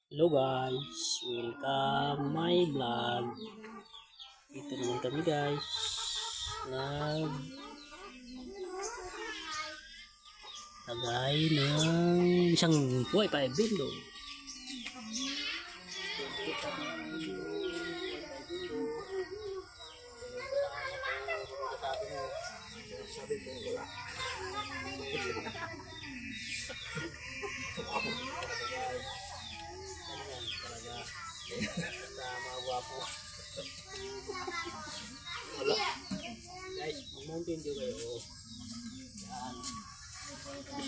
Hello guys, welcome my vlog. Dito naman kami guys. Naglagay ng isang buhay pa bilog. Sama guwapo. Wala. Guys, Mountain Dew kayo. Yan.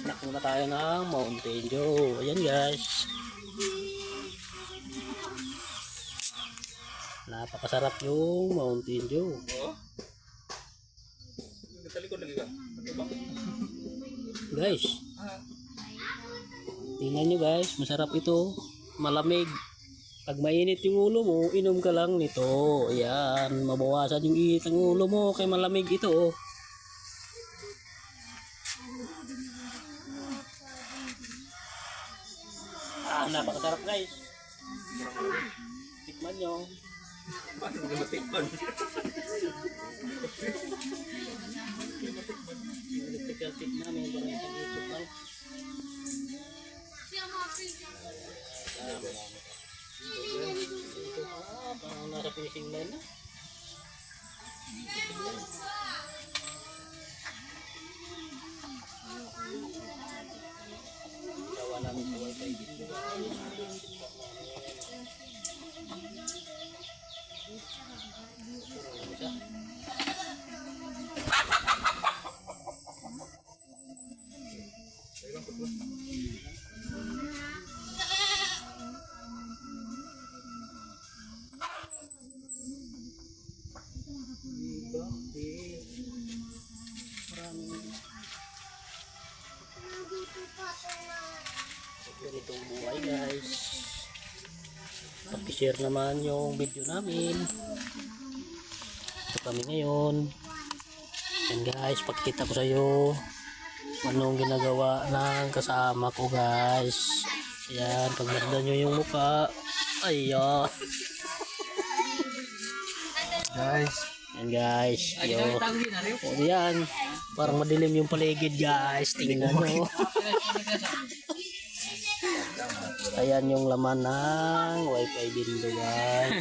Snack muna tayo ng Mountain Dew. Ayan guys. Napakasarap yung Mountain Dew. Guys. Tingnan nyo guys, masarap ito. Malamig. Pag mainit yung ulo mo, inom ka lang nito. Ayan, mabawasan yung init ng ulo mo kay malamig ito. Napakasarap guys. Tikman nyo. Tikman. Electrical tip namin para isang ikot lang. Parang nasa finishing line na. Gawa namin sa wifi dito. Ganitong buhay guys. Pag-share naman yung video namin. Ito kami ngayon. Yan guys, pakita ko sa iyo anong ginagawa ng kasama ko guys. Ayan, pag maganda nyo yung mukha. Ayan. Guys. Yan guys. O yan. Parang madilim yung paligid guys. Tingnan nyo. Ayan yung laman ng wifi window guys.